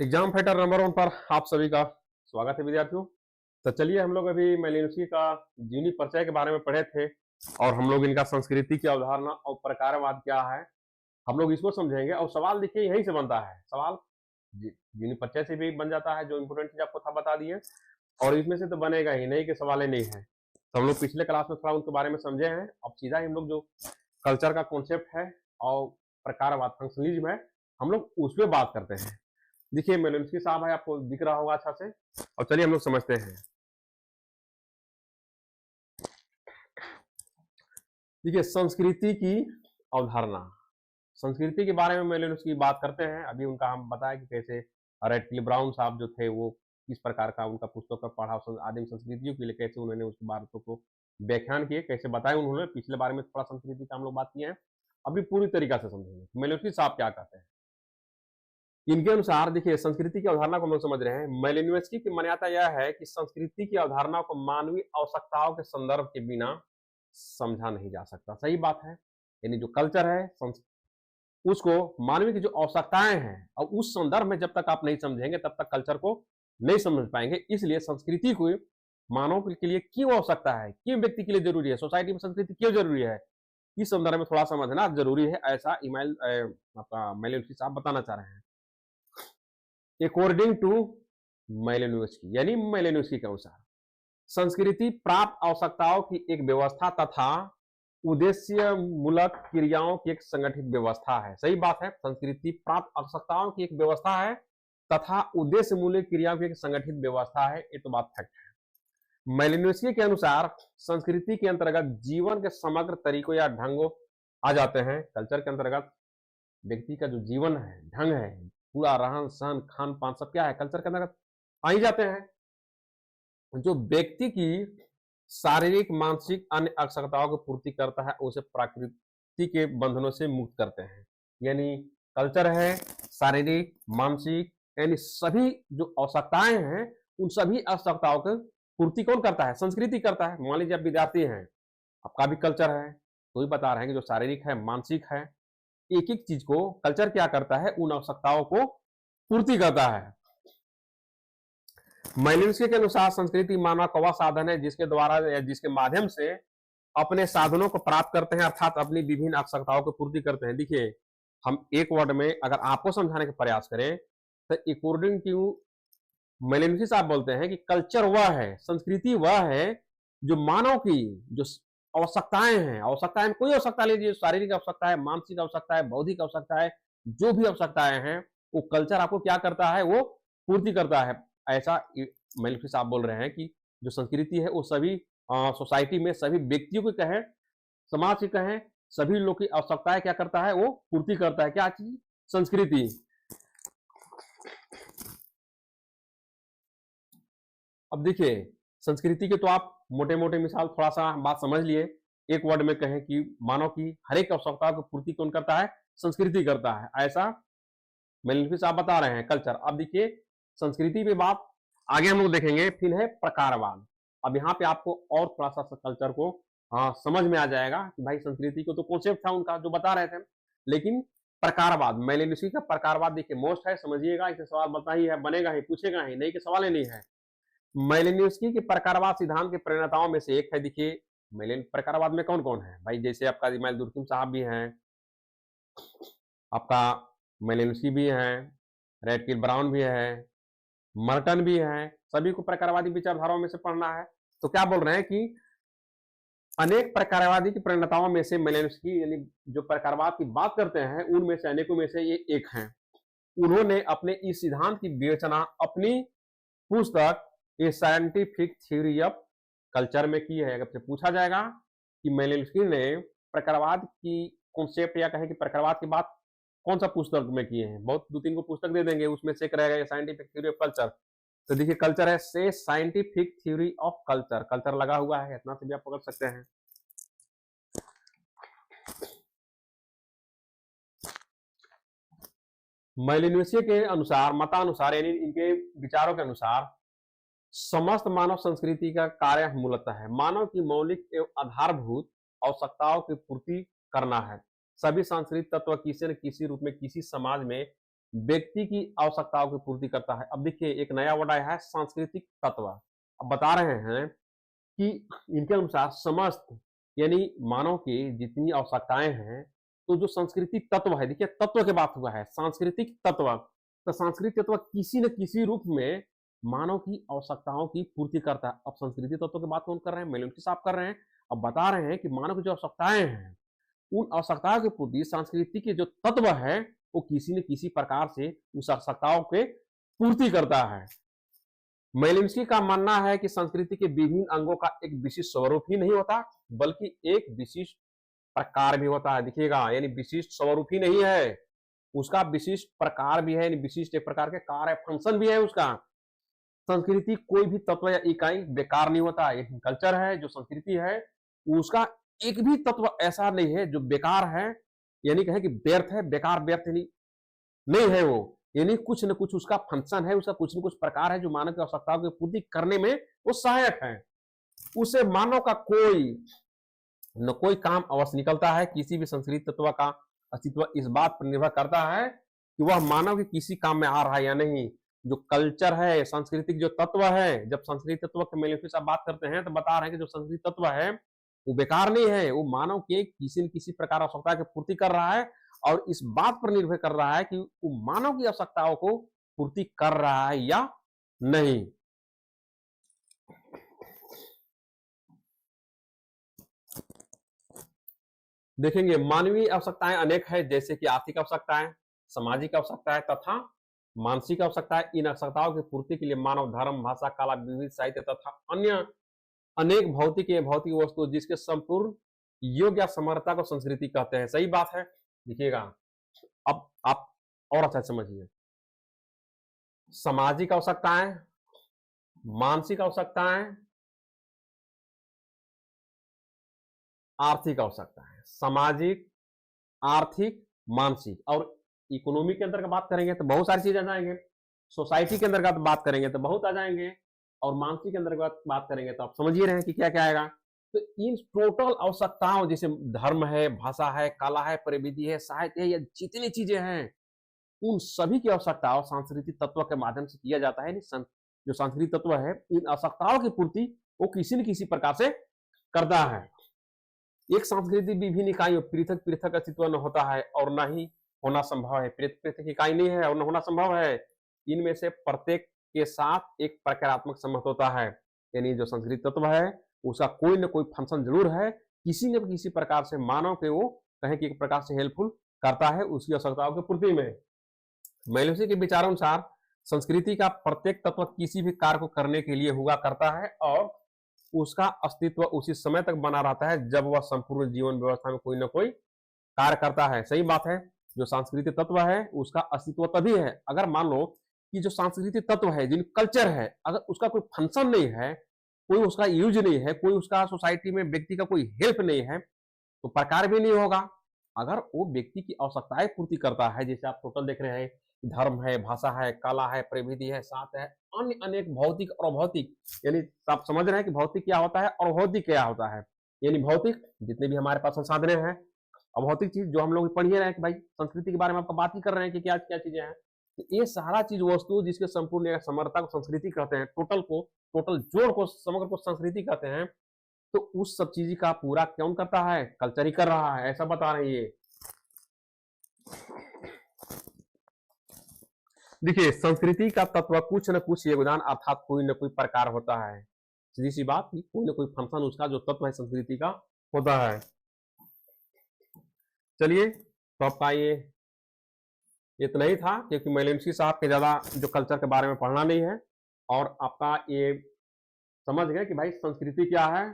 Exam fighter number 1 पर आप सभी का स्वागत है विद्यार्थियों। तो चलिए हम लोग अभी मेलिनोस्की का जीवनी परिचय के बारे में पढ़े थे और हम लोग इनका संस्कृति की अवधारणा और प्रकारवाद क्या है हम लोग इसको समझेंगे। और सवाल देखिए यहीं से बनता है, सवाल जीवनी परिचय से भी बन जाता है, जो इम्पोर्टेंट चीज आपको था बता दिए, और इसमें से तो बनेगा ही नहीं कि सवाल नहीं है। तो हम लोग पिछले क्लास में थोड़ा उनके बारे में समझे हैं। अब सीधा हम लोग जो कल्चर का कॉन्सेप्ट है और प्रकारवाद फंक्शनलिज्म है, हम लोग उस पर बात करते हैं। देखिए मेलिनोस्की साहब है, आपको दिख रहा होगा अच्छा से। और चलिए हम लोग समझते हैं। देखिए संस्कृति की अवधारणा, संस्कृति के बारे में मेलिनोस्की बात करते हैं। अभी उनका हम बताया कि कैसे रेडक्लिफ ब्राउन साहब जो थे वो किस प्रकार का उनका पुस्तक का पढ़ा आदिम संस्कृतियों के लिए, कैसे उन्होंने उस बातों को व्याख्यान किए, कैसे बताए उन्होंने। पिछले बारे में थोड़ा संस्कृति का हम लोग बात किए हैं, अभी पूरी तरीका से समझेंगे मेलिनोस्की साहब क्या कहते हैं। इनके अनुसार देखिए संस्कृति की अवधारणा को हम लोग समझ रहे हैं। मेलिनोस्की की मान्यता यह है कि संस्कृति की अवधारणा को मानवीय आवश्यकताओं के संदर्भ के बिना समझा नहीं जा सकता। सही बात है, यानी जो कल्चर है उसको मानवीय की जो आवश्यकताएं हैं और उस संदर्भ में जब तक आप नहीं समझेंगे तब तक कल्चर को नहीं समझ पाएंगे। इसलिए संस्कृति को मानव के लिए क्यों आवश्यकता है, क्यों व्यक्ति के लिए जरूरी है, सोसाइटी में संस्कृति क्यों जरूरी है, इस संदर्भ में थोड़ा समझना जरूरी है, ऐसा आपका मेलिनोस्की साहब बताना चाह रहे हैं। अकॉर्डिंग टू मेलिनोस्की, यानी मेलिनोस्की के अनुसार संस्कृति प्राप्त आवश्यकताओं की एक व्यवस्था तथा उद्देश्य मूलक क्रियाओं की एक संगठित व्यवस्था है। सही बात है, संस्कृति प्राप्त आवश्यकताओं की एक व्यवस्था है तथा उद्देश्य मूलक क्रियाओं की एक संगठित व्यवस्था है। ये तो बात फैक्ट है। मेलिनोस्की के अनुसार संस्कृति के अंतर्गत जीवन के समग्र तरीकों या ढंगों आ जाते हैं। कल्चर के अंतर्गत व्यक्ति का जो जीवन है, ढंग है, पूरा रहन सहन खान पान सब क्या है, कल्चर के अंतर्गत आ ही जाते हैं। जो व्यक्ति की शारीरिक मानसिक अन्य आवश्यकताओं की पूर्ति करता है, उसे प्रकृति के बंधनों से मुक्त करते हैं। यानी कल्चर है, शारीरिक मानसिक यानी सभी जो आवश्यकताएं हैं उन सभी आवश्यकताओं की पूर्ति कौन करता है, संस्कृति करता है। मान लीजिए आप विद्यार्थी हैं, आपका भी कल्चर है, तो ही बता रहे हैं कि जो शारीरिक है मानसिक है, एक एक चीज को कल्चर क्या करता है, उन आवश्यकताओं को पूर्ति करता है। मेलिनोस्की के अनुसार संस्कृति मानव का वह साधन है जिसके द्वारा या जिसके माध्यम से अपने साधनों को प्राप्त करते हैं, अर्थात अपनी विभिन्न आवश्यकताओं की पूर्ति करते हैं। देखिए हम एक वर्ड में अगर आपको समझाने का प्रयास करें तो अकॉर्डिंग टू मेलिनोस्की साहब बोलते हैं कि कल्चर वह है, संस्कृति वह है जो मानव की जो आवश्यकताएं हैं, आवश्यकताएं में कोई आवश्यकता लीजिए, शारीरिक आवश्यकता है, मानसिक आवश्यकता है, बौद्धिक आवश्यकता है, जो भी आवश्यकताएं हैं वो कल्चर आपको क्या करता है, वो पूर्ति करता है। ऐसा मेलिनोस्की साहब बोल रहे हैं कि जो संस्कृति है वो सभी सोसाइटी में सभी व्यक्तियों को कहें, समाज की कहें, सभी लोग की आवश्यकताएं क्या करता है, वो पूर्ति करता है। क्या चीज, संस्कृति। अब देखिए संस्कृति के तो आप मोटे मोटे मिसाल थोड़ा सा बात समझ लिए। एक वर्ड में कहें कि मानव की हर एक आवश्यकता को पूर्ति कौन करता है, संस्कृति करता है, ऐसा मेलिनोस्की साहब बता रहे हैं, कल्चर। अब देखिए संस्कृति पे बात आगे हम लोग देखेंगे। फिर है प्रकारवाद। अब यहाँ पे आपको और थोड़ा सा कल्चर को समझ में आ जाएगा कि भाई संस्कृति को तो कॉन्सेप्ट था उनका जो बता रहे थे, लेकिन प्रकारवाद, मेलिनोस्की का प्रकारवाद देखिए मोस्ट है, समझिएगा, इसे सवाल बता ही है, बनेगा ही, पूछेगा ही, नहीं कि सवाल ही नहीं है। मेलिनोस्की के प्रकारवाद सिद्धांत के प्रणेताओं में से एक है। देखिए प्रकारवाद में कौन कौन है भाई, जैसे आपका इस्माइल दुर्कheim साहब भी हैं, आपका मेलिनोस्की भी है, रेडक्लिफ ब्राउन भी है, मर्टन भी है, सभी को प्रकारवादी विचारधाराओं में से पढ़ना है। तो क्या बोल रहे हैं कि अनेक प्रकारवादी की प्रणेताओं में से मेलिनोस्की यानी जो प्रकारवाद की बात करते हैं उनमें से अनेकों में से ये एक हैं। उन्होंने अपने इस सिद्धांत की विवेचना अपनी पुस्तक ए साइंटिफिक थ्योरी ऑफ कल्चर में की है। अगर पूछा जाएगा कि मेलिनोस्की ने प्रकारवाद की कॉन्सेप्ट या कहें कि प्रकारवाद की बात कौन सा पुस्तक में किए हैं, बहुत दो तीन को पुस्तक दे देंगे, उसमें से एक रहेगा साइंटिफिक थ्योरी ऑफ कल्चर। तो देखिए कल्चर है से scientific theory of culture, culture लगा हुआ है, इतना से भी आप पकड़ सकते हैं। मेलिनोस्की के अनुसार, मतानुसार यानी इनके विचारों के अनुसार समस्त मानव संस्कृति का कार्य मूलतः है मानव की मौलिक एवं आधारभूत आवश्यकताओं की पूर्ति करना है। सभी सांस्कृतिक तत्व किसी न किसी रूप में किसी समाज में व्यक्ति की आवश्यकताओं की पूर्ति करता है। अब देखिए एक नया वर्ड आया है सांस्कृतिक तत्व। अब बता रहे हैं कि इनके अनुसार समस्त यानी मानव की जितनी आवश्यकताएं हैं, तो जो संस्कृति तत्व है, देखिए तत्व की बात हुआ है, सांस्कृतिक तत्व, तो सांस्कृतिक तत्व किसी न किसी रूप में मानव की आवश्यकताओं की पूर्ति करता है। अब संस्कृति तत्व की बात कौन कर रहे हैं? मेलेनोस्की साहब कर रहे हैं। अब बता रहे हैं कि मानव की जो आवश्यकताएं हैं, उन आवश्यकताओं की पूर्ति संस्कृति के जो तत्व है, वो किसी न किसी प्रकार से उस आवश्यकताओं के पूर्ति करता है। मेलिन्स्की का मानना है कि संस्कृति के विभिन्न अंगों का एक विशिष्ट स्वरूप ही नहीं होता, बल्कि एक विशिष्ट प्रकार भी होता है। देखिएगा, यानी विशिष्ट स्वरूप ही नहीं है, उसका विशिष्ट प्रकार भी है, यानी विशिष्ट एक प्रकार के कार्य फंक्शन भी है उसका। संस्कृति कोई भी तत्व या इकाई बेकार नहीं होता। एक कल्चर है, जो संस्कृति है, उसका एक भी तत्व ऐसा नहीं है जो बेकार है, यानी कहे कि व्यर्थ है, बेकार व्यर्थ नहीं है वो, यानी कुछ न कुछ उसका फंक्शन है, उसका कुछ न कुछ प्रकार है जो मानव की आवश्यकताओं की पूर्ति करने में वो सहायक है। उससे मानव का कोई न कोई काम अवश्य निकलता है। किसी भी संस्कृत तत्व का अस्तित्व इस बात पर निर्भर करता है कि वह मानव के किसी काम में आ रहा है या नहीं। जो कल्चर है, सांस्कृतिक जो तत्व है, जब सांस्कृतिक तत्व के मेलेनोस्की साहब बात करते हैं तो बता रहे हैं कि जो सांस्कृतिक तत्व है वो बेकार नहीं है, वो मानव के किसी न किसी प्रकार आवश्यकता की पूर्ति कर रहा है, और इस बात पर निर्भर कर रहा है कि वो मानव की आवश्यकताओं को पूर्ति कर रहा है या नहीं। देखेंगे मानवीय आवश्यकताएं अनेक है, जैसे कि आर्थिक आवश्यकताएं, सामाजिक आवश्यकताएं तथा मानसिक आवश्यकताएं। इन आवश्यकताओं की पूर्ति के लिए मानव धर्म, भाषा, कला, विविध साहित्य तथा अन्य अनेक भौतिक एवं भौतिक वस्तु जिसके संपूर्ण योग या समर्थता को संस्कृति कहते हैं। सही बात है। देखिएगा, अब आप और अच्छा समझिए, सामाजिक आवश्यकताएं, मानसिक आवश्यकताएं, आर्थिक आवश्यकताएं, सामाजिक, आर्थिक, मानसिक, और इकोनॉमी के अंदर बात करेंगे तो बहुत सारी चीजें आ जाएंगे, सोसाइटी के अंदर बात करेंगे तो बहुत आ जाएंगे, और मानसिक के अंदर बात करेंगे तो आप समझ ही रहे हैं कि क्या क्या आएगा। तो इन टोटल आवश्यकताओं, जैसे धर्म है, भाषा है, कला है, प्रविधि है, साहित्य है, या जितनी चीजें हैं, उन सभी की आवश्यकताओं सांस्कृतिक तत्व के माध्यम से किया जाता है। जो सांस्कृतिक तत्व है, इन आवश्यकताओं की पूर्ति वो किसी न किसी प्रकार से करता है। एक संस्कृति विभिन्न इकाइयों पृथक पृथक अस्तित्व न होता है और न ही होना संभव है। पृथक पृथक इकाई नहीं है और न होना संभव है। इनमें से प्रत्येक के साथ एक प्रकारात्मक संबंध होता है, यानी जो संस्कृत तत्व है उसका कोई न कोई फंक्शन जरूर है, किसी न किसी प्रकार से मानव के वो कहें कि एक प्रकार से हेल्पफुल करता है उसकी आवश्यकताओं की पूर्ति में। मेलिन्स्की के विचारानुसार संस्कृति का प्रत्येक तत्व किसी भी कार्य को करने के लिए हुआ करता है और उसका अस्तित्व उसी समय तक बना रहता है जब वह संपूर्ण जीवन व्यवस्था में कोई न कोई कार्य करता है। सही बात है। जो सांस्कृतिक तत्व है उसका अस्तित्व तभी है अगर मान लो कि जो सांस्कृतिक तत्व है, जिन कल्चर है, अगर उसका कोई फंक्शन नहीं है, कोई उसका यूज नहीं है, कोई उसका सोसाइटी में व्यक्ति का कोई हेल्प नहीं है, तो प्रकार भी नहीं होगा। अगर वो व्यक्ति की आवश्यकताएं पूर्ति करता है, जैसे आप टोटल देख रहे हैं, धर्म है, भाषा है, कला है, प्रविधि है, साथ है, अन्य अनेक भौतिक और अभौतिक, यानी आप समझ रहे हैं कि भौतिक क्या होता है और अभौतिक क्या होता है। यानी भौतिक जितने भी हमारे पास संसाधन हैं, अभौतिक चीज जो हम लोग पढ़ ही रहे हैं कि भाई संस्कृति के बारे में आपका बात ही कर रहे हैं कि क्या क्या चीजें हैं, तो ये सारा चीज वस्तु जिसके संपूर्ण समर्था को संस्कृति कहते हैं, टोटल जोड़ को, समग्र को संस्कृति कहते हैं। तो उस सब चीज का पूरा कौन करता है? कल्चर ही कर रहा है, ऐसा बता रही है। देखिए संस्कृति का तत्व कुछ न कुछ योगदान अर्थात कोई न कोई प्रकार होता है। सीधी सी बात, कोई न कोई फंक्शन उसका जो तत्व है संस्कृति का होता है। चलिए तो आपका ये इतना ही था, क्योंकि मेलिन्स्की साहब के ज्यादा जो कल्चर के बारे में पढ़ना नहीं है, और आपका ये समझ गए कि भाई संस्कृति क्या है,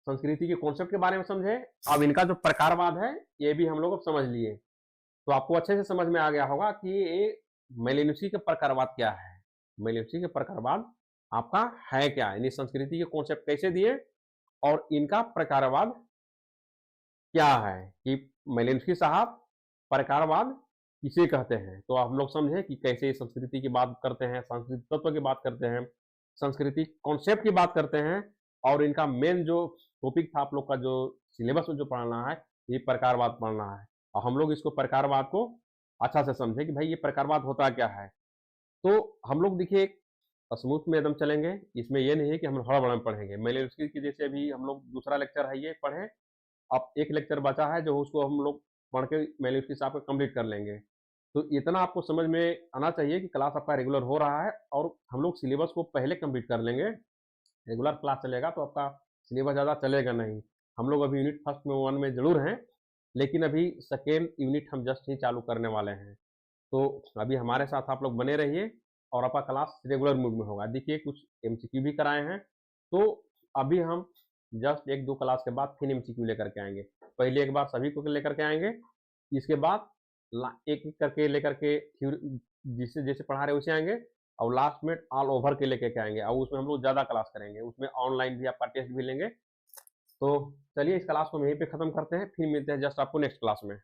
संस्कृति के कॉन्सेप्ट के बारे में समझे। अब इनका जो प्रकारवाद है ये भी हम लोग समझ लिए, तो आपको अच्छे से समझ में आ गया होगा कि ये मेलिन्स्की का प्रकारवाद क्या है। मेलिन्स्की के प्रकारवाद आपका है क्या, यानी संस्कृति के कॉन्सेप्ट कैसे दिए और इनका प्रकारवाद क्या है, कि मेलिन्स्की साहब प्रकारवाद किसे कहते हैं। तो हम लोग समझे कि कैसे संस्कृति की बात करते हैं, सांस्कृतिक तत्व की बात करते हैं, संस्कृति कॉन्सेप्ट की बात करते हैं, और इनका मेन जो टॉपिक था आप लोग का जो सिलेबस में जो पढ़ना है, ये प्रकारवाद पढ़ना है। और हम लोग इसको प्रकारवाद को अच्छा से समझें कि भाई ये प्रकारवाद होता क्या है। तो हम लोग देखिए एक स्मूथ में एकदम चलेंगे, इसमें ये नहीं है कि हम हड़बड़ में पढ़ेंगे। मेलिनोव्स्की की जैसे अभी हम लोग दूसरा लेक्चर है ये पढ़ें, अब एक लेक्चर बचा है जो उसको हम लोग पढ़ के मेलिनोव्स्की साहब का कंप्लीट कर लेंगे। तो इतना आपको समझ में आना चाहिए कि क्लास आपका रेगुलर हो रहा है और हम लोग सिलेबस को पहले कंप्लीट कर लेंगे। रेगुलर क्लास चलेगा तो आपका सिलेबस ज़्यादा चलेगा नहीं। हम लोग अभी यूनिट फर्स्ट में 1 में ज़रूर हैं, लेकिन अभी सेकेंड यूनिट हम जस्ट ही चालू करने वाले हैं। तो अभी हमारे साथ आप लोग बने रहिए और आपका क्लास रेगुलर मोड में होगा। देखिए कुछ एमसीक्यू भी कराए हैं, तो अभी हम जस्ट 1-2 क्लास के बाद फिर एमसीक्यू लेकर के आएँगे। पहले एक बार सभी को लेकर के आएँगे, इसके बाद एक-एक करके लेकर के थ्योरी जिसे जैसे पढ़ा रहे हैं वैसे आएँगे और लास्ट में ऑल ओवर के लेके के आएँगे और उसमें हम लोग ज़्यादा क्लास करेंगे। उसमें ऑनलाइन भी आपका टेस्ट भी लेंगे। तो चलिए इस क्लास को हम यहीं पे खत्म करते हैं, फिर मिलते हैं जस्ट आपको नेक्स्ट क्लास में।